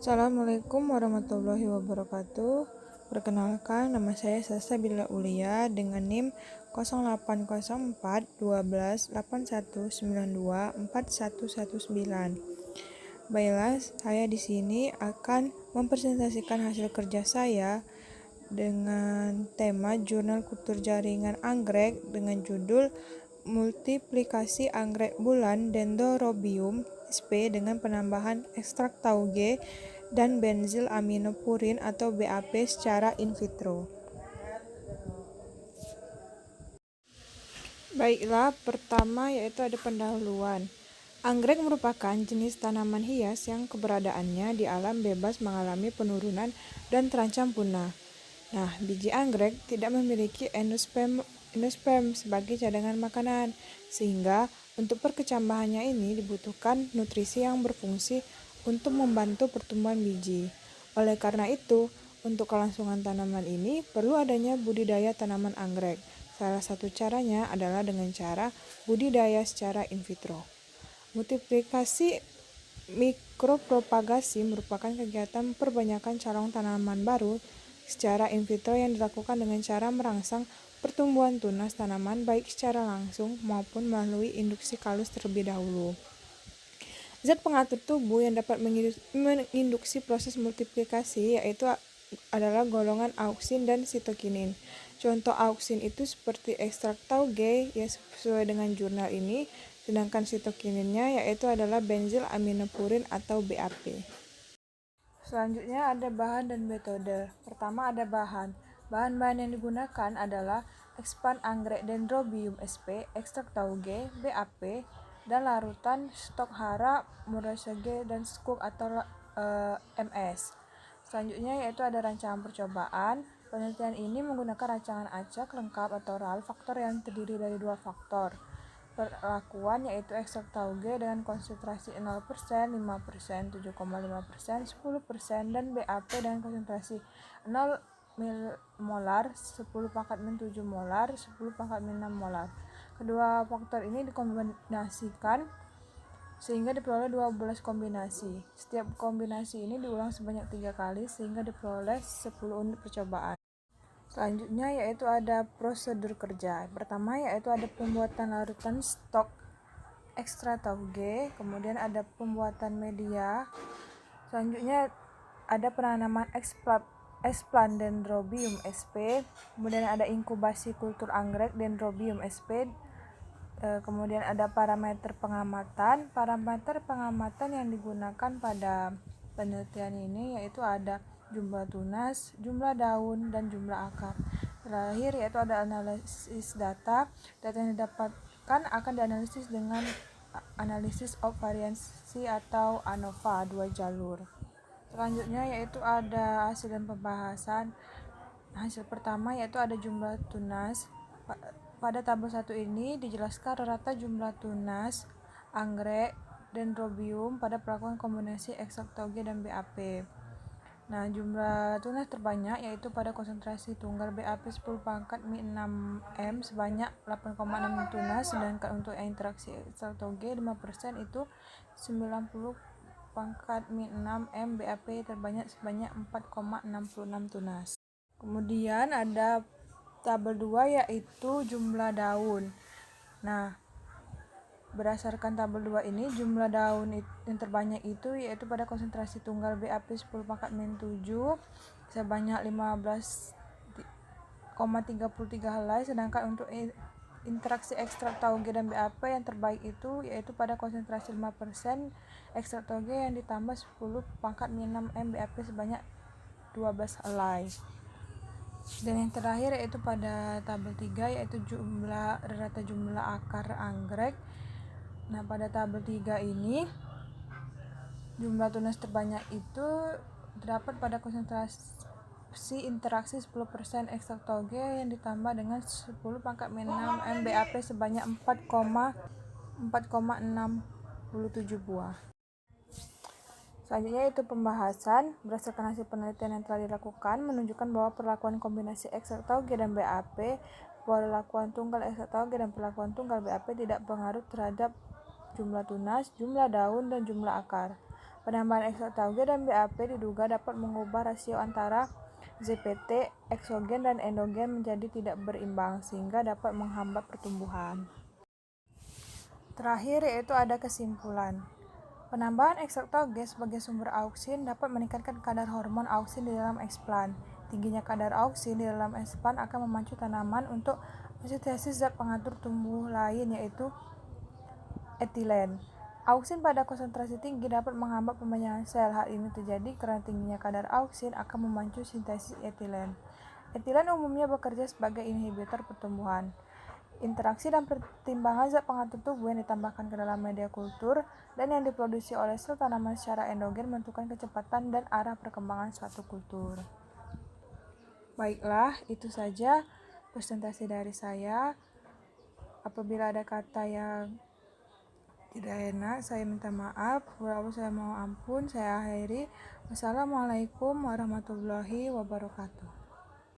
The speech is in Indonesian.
Assalamualaikum warahmatullahi wabarakatuh. Perkenalkan, nama saya Salsabila Ulia dengan NIM 0804 12 81 92 4119. Baiklah, saya di sini akan mempresentasikan hasil kerja saya dengan tema Jurnal Kultur Jaringan Anggrek dengan judul Multiplikasi anggrek bulan Dendrobium sp dengan penambahan ekstrak tauge dan benzil aminopurin atau BAP secara in vitro. Baiklah, pertama yaitu ada pendahuluan. Anggrek merupakan jenis tanaman hias yang keberadaannya di alam bebas mengalami penurunan dan terancam punah. Nah, biji anggrek tidak memiliki endosperm sebagai cadangan makanan, sehingga untuk perkecambahannya ini dibutuhkan nutrisi yang berfungsi untuk membantu pertumbuhan biji. Oleh karena itu, untuk kelangsungan tanaman ini perlu adanya budidaya tanaman anggrek. Salah satu caranya adalah dengan cara budidaya secara in vitro. Multiplikasi mikropropagasi merupakan kegiatan perbanyakan calon tanaman baru secara in vitro yang dilakukan dengan cara merangsang pertumbuhan tunas tanaman baik secara langsung maupun melalui induksi kalus terlebih dahulu. Zat pengatur tubuh yang dapat menginduksi proses multiplikasi yaitu adalah golongan auksin dan sitokinin. Contoh auksin itu seperti ekstrak tauge yang sesuai dengan jurnal ini, sedangkan sitokininnya yaitu adalah benzil aminopurin atau BAP. Selanjutnya ada bahan dan metode. Pertama ada bahan. Bahan-bahan yang digunakan adalah expand anggrek Dendrobium sp, ekstrak tauge, BAP, dan larutan stok hara, murasage, dan skuk atau MS. Selanjutnya yaitu ada rancangan percobaan. Penelitian ini menggunakan rancangan acak lengkap atau RAL faktor yang terdiri dari dua faktor. Perlakuan yaitu ekstrak tauge dengan konsentrasi 0%, 5%, 7,5%, 10%, dan BAP dengan konsentrasi 0 molar, 10⁻⁷ molar, 10⁻�6 molar. Kedua faktor ini dikombinasikan sehingga diperoleh 12 kombinasi. Setiap kombinasi ini diulang sebanyak 3 kali sehingga diperoleh 10 unit percobaan. Selanjutnya yaitu ada prosedur kerja. Pertama yaitu ada pembuatan larutan stok ekstra tauge, kemudian ada pembuatan media. Selanjutnya ada penanaman explant Dendrobium sp, kemudian ada inkubasi kultur anggrek Dendrobium sp. Kemudian ada parameter pengamatan. Parameter pengamatan yang digunakan pada penelitian ini yaitu ada jumlah tunas, jumlah daun, dan jumlah akar. Terakhir yaitu ada analisis data. Data yang didapatkan akan dianalisis dengan analisis of variansi atau ANOVA 2 jalur. Selanjutnya yaitu ada hasil dan pembahasan. Hasil pertama yaitu ada jumlah tunas. Pada tabel 1 ini dijelaskan rata jumlah tunas anggrek Dendrobium pada perlakuan kombinasi ekstrak tauge dan BAP. Nah, jumlah tunas terbanyak yaitu pada konsentrasi tunggal BAP 10⁻⁶ sebanyak 8,6 tunas, sedangkan untuk interaksi ekstrak tauge 5% itu 90⁻⁶ BAP terbanyak sebanyak 4,66 tunas. Kemudian ada tabel 2 yaitu jumlah daun. Nah, berdasarkan tabel 2 ini jumlah daun yang terbanyak itu yaitu pada konsentrasi tunggal BAP 10⁻⁷ sebanyak 15,33 helai, sedangkan untuk interaksi ekstrak tauge dan BAP yang terbaik itu yaitu pada konsentrasi 5% ekstrak tauge yang ditambah 10⁻⁶ BAP sebanyak 12 helai. Dan yang terakhir yaitu pada tabel 3 yaitu rata jumlah akar anggrek. Nah, pada tabel 3 ini jumlah tunas terbanyak itu terdapat pada konsentrasi interaksi 10% ekstrak tauge yang ditambah dengan 10⁻⁶ BAP sebanyak 4,67 buah. Selanjutnya itu pembahasan. Berdasarkan hasil penelitian yang telah dilakukan menunjukkan bahwa perlakuan kombinasi ekstrak tauge dan BAP, perlakuan tunggal ekstrak tauge dan perlakuan tunggal BAP tidak berpengaruh terhadap jumlah tunas, jumlah daun, dan jumlah akar. Penambahan eksotauge dan BAP diduga dapat mengubah rasio antara ZPT, eksogen dan endogen menjadi tidak berimbang, sehingga dapat menghambat pertumbuhan. Terakhir yaitu ada kesimpulan. Penambahan eksotauge sebagai sumber auksin dapat meningkatkan kadar hormon auksin di dalam eksplan. Tingginya kadar auksin di dalam eksplan akan memacu tanaman untuk mensintesis zat pengatur tumbuh lain yaitu etilen. Auksin pada konsentrasi tinggi dapat menghambat pembenyakan sel. Hal ini terjadi karena tingginya kadar auksin akan memacu sintesis etilen. Etilen umumnya bekerja sebagai inhibitor pertumbuhan. Interaksi dan pertimbangan zat pengatur tubuh yang ditambahkan ke dalam media kultur dan yang diproduksi oleh sel tanaman secara endogen menentukan kecepatan dan arah perkembangan suatu kultur. Baiklah, itu saja presentasi dari saya. Apabila ada kata yang tidak enak, saya minta maaf. Kalau saya mohon ampun, saya akhiri. Wassalamualaikum warahmatullahi wabarakatuh.